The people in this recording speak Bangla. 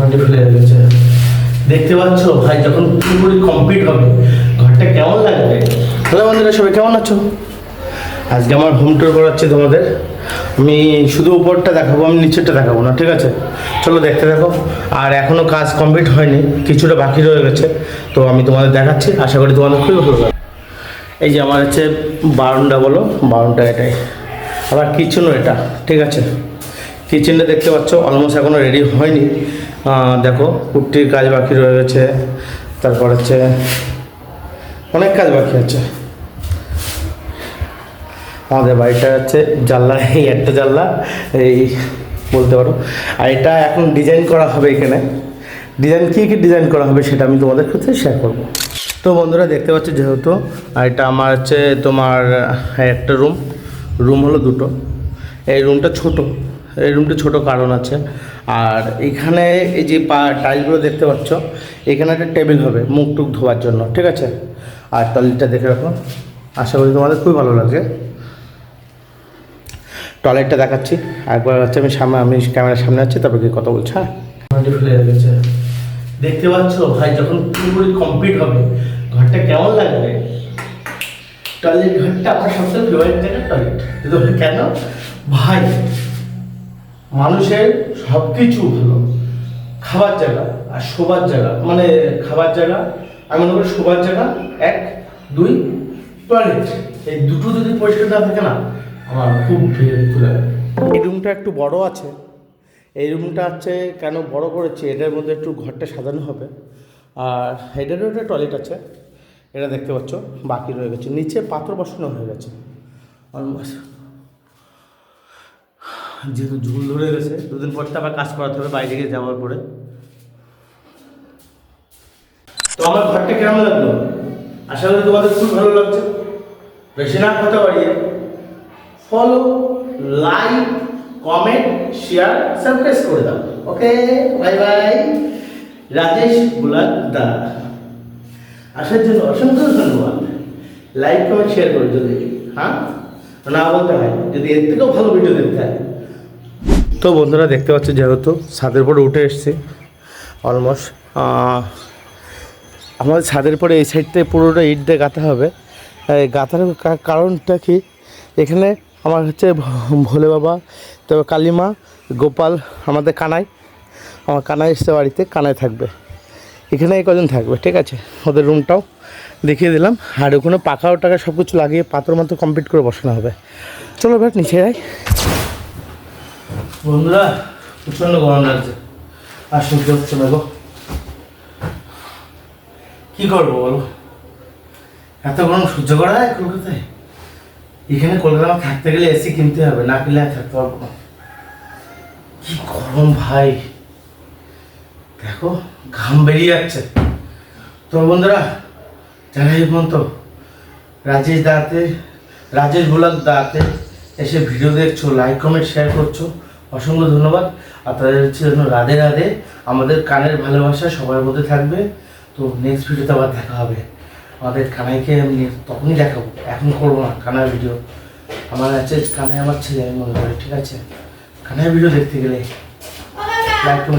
মাটি ফেলে রেখেছে। দেখতে পাচ্ছ ভাই, যখন পুরোপুরি কমপ্লিট হবে ঘরটা কেমন লাগবে। হ্যালো বন্ধুরা, সবাই কেমন আছো? আজকে আমার হোম ট্যুর করাচ্ছি তোমাদের। আমি শুধু উপরটা দেখাবো, আমি নিচেরটা দেখাবো না, ঠিক আছে? চলো দেখতে দেখো। আর এখনও কাজ কমপ্লিট হয়নি, কিছুটা বাকি রয়ে গেছে, তো আমি তোমাদের দেখাচ্ছি। আশা করি তোমাদের খুবই ভালো লাগবে। এই যে আমার হচ্ছে বারান্দা, বলো বারান্দা এটাই, আবার কিচেনও এটা, ঠিক আছে? কিচেনটা দেখতে পাচ্ছ অলমোস্ট এখনও রেডি হয়নি। দেখো পুট্টির কাজ বাকি রয়ে গেছে, তারপর হচ্ছে অনেক কাজ বাকি আছে। আমাদের বাড়িটা হচ্ছে জানলা, এই একটা জানলা এই বলতে পারো। আর এটা এখন ডিজাইন করা হবে। এখানে ডিজাইন কী কী ডিজাইন করা হবে সেটা আমি তোমাদের সাথে শেয়ার করবো। তো বন্ধুরা দেখতে পাচ্ছ, যেহেতু এটা আমার হচ্ছে তোমার একটা রুম হলো দুটো। এই রুমটা ছোট কারণ আছে। আর এখানে এই যে টাইলগুলো দেখতে পাচ্ছ, এখানে একটা টেবিল হবে মুখ টুক ধোয়ার জন্য, ঠিক আছে? আর টয়লেটটা দেখে রাখো, আশা করি তোমাদের খুবই ভালো লাগছে। টয়লেটটা দেখাচ্ছি একবার হচ্ছে, আমি ক্যামেরার সামনে আছি, তারপর কি কথা বলছি। হ্যাঁ, মাটি ফেলে রেখেছে। দেখতে পাচ্ছ ভাই, যখন পুরোপুরি কমপ্লিট হবে ঘরটা কেমন লাগবে। টয়লেট ঘরটা আমার সবচেয়ে ফেভারিট জায়গা টয়লেট। কেন ভাই, মানুষের সব কিছু ভালো, খাবার জায়গা আর শোবার জায়গা, মানে খাবার জায়গা আমি মনে করি শোবার জায়গা 1, 2 টয়লেট, এই দুটো যদি পরিষ্কার না থাকে না, আমার খুব বিরক্ত লাগে। এই রুমটা একটু বড় আছে। এই রুমটা হচ্ছে কেন বড় করেছি, এটার মধ্যে একটু ঘরটা সাজানো হবে। আর এটারও একটা টয়লেট আছে, এটা দেখতে পাচ্ছ বাকি রয়ে গেছে। নিচে পাথর বসানো হয়ে গেছে অলমোস্ট। যেহেতু ঝুল ধরে গেছে, 2 দিন পর তো আবার কাজ করাতে হবে বাইরে গিয়ে যাওয়ার পরে। তো আমার ঘরটা কেমন লাগলো? আশা করি তোমাদের খুব ভালো লাগছে। বেশি না কথা বাড়িয়ে follow, like, comment, share, subscribe করে দাও। ওকে, বাই বাই। রাজেশ বুলাকদা আসার জন্য অসংখ্য ধন্যবাদ। লাইক কমেন্ট শেয়ার করে যদি হ্যাঁ না বলতে হয়, যদি এর থেকেও ভালো ভিডিও দেখতে হয়। তো বন্ধুরা দেখতে পাচ্ছ, যেহেতু ছাদের উপরে উঠে এসেছি অলমোস্ট। আমাদের ছাদের পরে এই সাইডটায় পুরোটা ইট দিয়ে গাঁথা হবে। গাঁথার কারণটা কি, এখানে আমার হচ্ছে ভোলে বাবা, তবে কালীমা, গোপাল, আমাদের কানাই, আমার কানাই এসছে বাড়িতে, কানাই থাকবে এখানে, এই কজন থাকবে, ঠিক আছে? ওদের রুমটাও দেখিয়ে দিলাম। আর ওখানে পাকা টাকা সব কিছু লাগিয়ে পাথর মাত্র কমপ্লিট করে বসানো হবে। চলো ব্যাট নিচে যাই। বন্ধুরা প্রচণ্ড গরম লাগছে, আর সহ্য হচ্ছে না গো। কী করবো বলো, এত গরম সহ্য করা যায় কলকাতায়? এখানে কলকাতা থাকতে গেলে এসি কিনতে হবে, না কিনলে থাকতে পারবো না। কি গরম ভাই, দেখো ঘাম বেরিয়ে যাচ্ছে। তো বন্ধুরা, যারা এই পর্যন্ত রাজেশ ব্লগ দাতে এসে ভিডিও দেখছো, লাইক কমেন্ট শেয়ার করছো, অসংখ্য ধন্যবাদ। আর তাদের জন্য রাধে রাধে। আমাদের কানের ভালোবাসা সবার মধ্যে থাকবে। তো নেক্সট ভিডিওতে আবার দেখা হবে। আমাদের কানাইকে আমি তখনই দেখাবো, এখন করবো না কানার ভিডিও। আমার আছে কানাই আমার ছেলে, আমি মনে করি, ঠিক আছে? কানাই ভিডিও দেখতে গেলে লাইক কমেন্ট